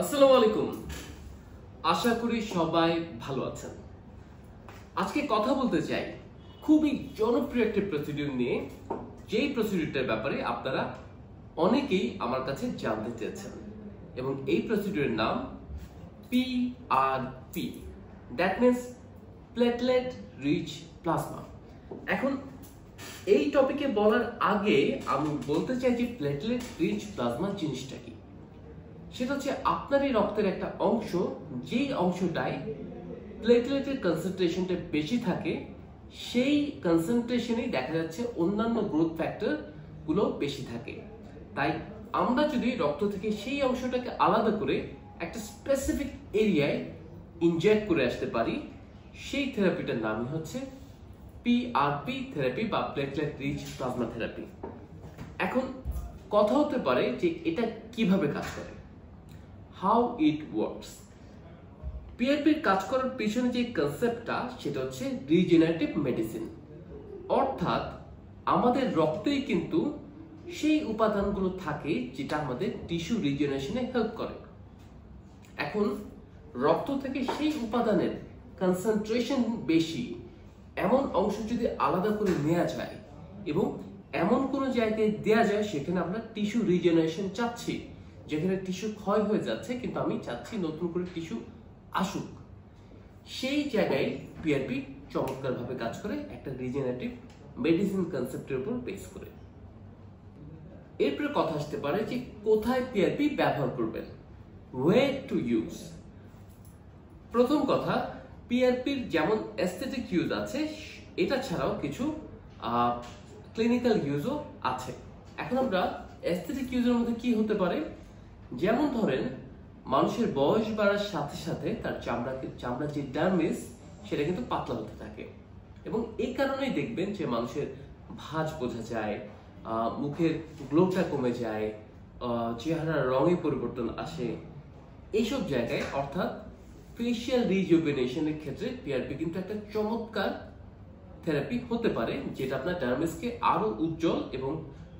আসসালামু আলাইকুম। আশা করি সবাই ভালো আছেন। আজকে কথা বলতে চাই খুবই জনপ্রিয় একটা প্রসিডিউর নিয়ে, যেই প্রসিডিউরটার ব্যাপারে আপনারা অনেকেই আমার কাছে জানতে চেয়েছেন, এবং এই প্রসিডিউরের নাম PRP, that means platelet rich plasma. এখন এই টপিকে বলার আগে আমি বলতে চাই যে প্লেটলেট রিচ প্লাজমা জিনিসটা কি। সেটা হচ্ছে আপনার এই রক্তের একটা অংশ, যেই অংশটায় প্লেটলেটের কনসেন্ট্রেশনটা বেশি থাকে, সেই কনসেন্ট্রেশনেই দেখা যাচ্ছে অন্যান্য গ্রোথ ফ্যাক্টর গুলো বেশি থাকে। তাই আমরা যদি রক্ত থেকে সেই অংশটাকে আলাদা করে একটা স্পেসিফিক এরিয়ায় ইনজেক্ট করে আসতে পারি, সেই থেরাপিটার নামই হচ্ছে পিআরপি থেরাপি বা প্লেটলেট রিচ প্লাজমা থেরাপি। এখন কথা হতে পারে যে এটা কিভাবে কাজ করে, হাউ ইট ওয়ার্কস। পিআরপির কাজ করার পিছনে যে কনসেপ্টটা, সেটা হচ্ছে রিজেনারেটিভ মেডিসিন, অর্থাৎ আমাদের রক্তেই কিন্তু সেই উপাদানগুলো থাকে যেটা আমাদের টিস্যু রিজেনারেশনে হেল্প করে। এখন রক্ত থেকে সেই উপাদানের কনসেন্ট্রেশন বেশি এমন অংশ যদি আলাদা করে নেওয়া যায় এবং এমন কোনো জায়গায় দেওয়া যায় সেখানে আমরা টিস্যু রিজেনারেশন চাচ্ছি, যেখানে টিস্যু ক্ষয় হয়ে যাচ্ছে কিন্তু আমি চাচ্ছি নতুন করে টিস্যু আসুক, সেই জায়গায় পিআরপি চমৎকারভাবে কাজ করে একটা রিজেনারেটিভ মেডিসিন কনসেপ্টের উপর বেস করে। এরপরে কথা আসতে পারে যে কোথায় পিআরপি ব্যবহার করবেন, ওয়ে টু ইউজ। প্রথম কথা, পিআরপির যেমন অ্যাস্থেটিক ইউজ আছে, এটা ছাড়াও কিছু ক্লিনিক্যাল ইউজও আছে। এখন আমরা অ্যাস্থেটিক ইউজের মধ্যে কি হতে পারে, যেমন ধরেন মানুষের বয়স বাড়ার সাথে সাথে তার চামড়ার যে ডার্মিস সেটা কিন্তু পাতলা হতে থাকে, এবং এই কারণেই দেখবেন যে মানুষের ভাঁজ বোঝা যায়, মুখের গ্লোটা কমে যায়, চেহারার রঙে পরিবর্তন আসে। এইসব জায়গায় অর্থাৎ ফেশিয়াল রিজুভেনেশনের ক্ষেত্রে পিআরপি কিন্তু একটা চমৎকার থেরাপি হতে পারে, যেটা আপনার ডার্মিসকে আরো উজ্জ্বল এবং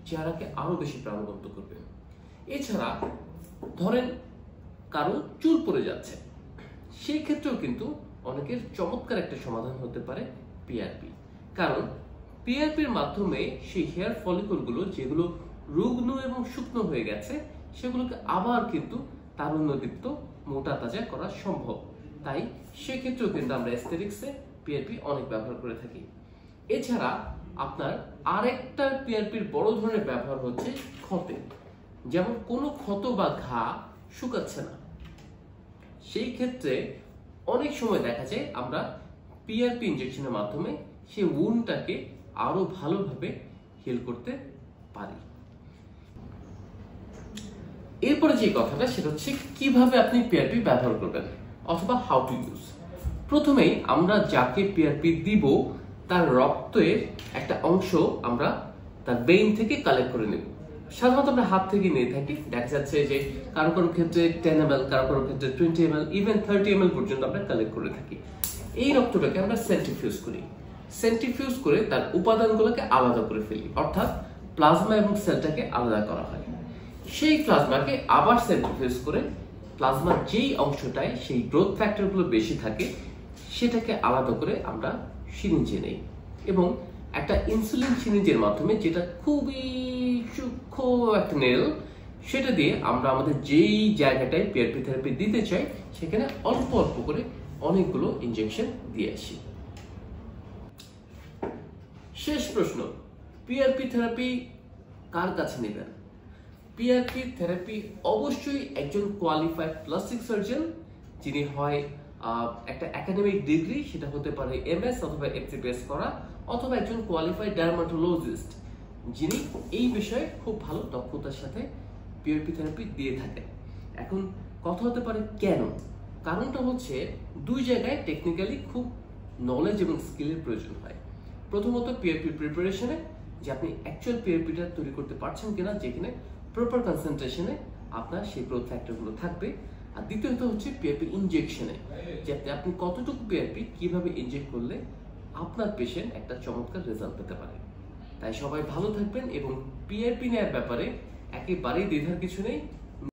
চেহারাকে আরো বেশি প্রাণবন্ত করবে। এছাড়া ধরেন কারো চুল পড়ে যাচ্ছে, সেই ক্ষেত্রেও কিন্তু অনেকের চমৎকার একটা সমাধান হতে পারে পিআরপি, কারণ পিআরপির মাধ্যমে সেই হেয়ার ফলিকলগুলো যেগুলো রুগ্ন এবং শুকনো হয়ে গেছে সেগুলোকে আবার কিন্তু তারুণ্যদীপ্ত মোটা তাজা করা সম্ভব। তাই সেক্ষেত্রেও কিন্তু আমরা অ্যাস্থেটিক্সে পিআরপি অনেক ব্যবহার করে থাকি। এছাড়া আপনার আরেকটা পিআরপির বড় ধরনের ব্যবহার হচ্ছে ক্ষতে, যেমন কোনো ক্ষত বা ঘা শুকাচ্ছে না, সেই ক্ষেত্রে অনেক সময় দেখা যায় আমরা পিআরপি ইনজেকশনের মাধ্যমে সেই উন্ডটাকে আরো ভালোভাবে হিল করতে পারি। এরপরে যে কথাটা, সেটা হচ্ছে কিভাবে আপনি পিআরপি ব্যবহার করবেন অথবা হাউ টু ইউজ। প্রথমেই আমরা যাকে পিআরপি দিব তার রক্তের একটা অংশ আমরা তার ভেইন থেকে কালেক্ট করে নেব। সাধারণত আমরা হাত থেকে নিয়ে থাকি, দেখা যাচ্ছে যে কারো কারো ক্ষেত্রে 10 ml, কারো কারো ক্ষেত্রে 20 ml, ইভেন 30 ml পর্যন্ত আমরা কালেক্ট করে থাকি। এই রক্তটাকে আমরা সেন্ট্রিফিউজ করি, সেন্ট্রিফিউজ করে তার উপাদানগুলোকে আলাদা করে ফেলি, অর্থাৎ প্লাজমা এবং সেলটাকে আলাদা করা হয়। সেই প্লাজমাকে আবার সেন্ট্রিফিউজ করে প্লাজমার যেই অংশটায় সেই গ্রোথ ফ্যাক্টরগুলো বেশি থাকে সেটাকে আলাদা করে আমরা সিরিঞ্জে নেই, এবং একটা ইনসুলিন সিরিঞ্জের মাধ্যমে, যেটা খুবই সূক্ষ্ম একটা নেল, সেটা দিয়ে আমরা আমাদের যেই জায়গাটায় পিআরপি থেরাপি দিতে চাই সেখানে অল্প অল্প করে অনেকগুলো ইনজেকশন দিয়ে আসি। শেষ প্রশ্ন, পিআরপি থেরাপি কার কাছে নেবেন? পিআরপি থেরাপি অবশ্যই একজন কোয়ালিফাইড প্লাস্টিক সার্জন, যিনি হয় একটা একাডেমিক ডিগ্রি, সেটা হতে পারে এমএস অথবা এফসিপিএস করা, অথবা একজন কোয়ালিফাইড ডার্মাটোলজিস্ট, যিনি এই বিষয়ে খুব ভালো দক্ষতার সাথে পিআরপি থেরাপি দিয়ে থাকেন। এখন কথা হতে পারে কেন, কারণটা হচ্ছে দুই জায়গায় টেকনিক্যালি খুব নলেজ এবং স্কিলের প্রয়োজন হয়। প্রথমত পিআরপি প্রিপারেশনে, যে আপনি অ্যাকচুয়াল পিআরপিটা তৈরি করতে পারছেন কিনা, যেখানে প্রপার কনসেন্ট্রেশনে আপনার সেই গ্রোথ ফ্যাক্টরগুলো থাকবে। আর দ্বিতীয়ত হচ্ছে পিআরপি ইনজেকশনে, যে আপনি কতটুকু পিআরপি কিভাবে ইনজেক্ট করলে আপনার পেশেন্ট একটা চমৎকার রেজাল্ট পেতে পারে। তাই সবাই ভালো থাকবেন এবং পিআরপি নেওয়ার ব্যাপারে একেবারেই দ্বিধার কিছু নেই।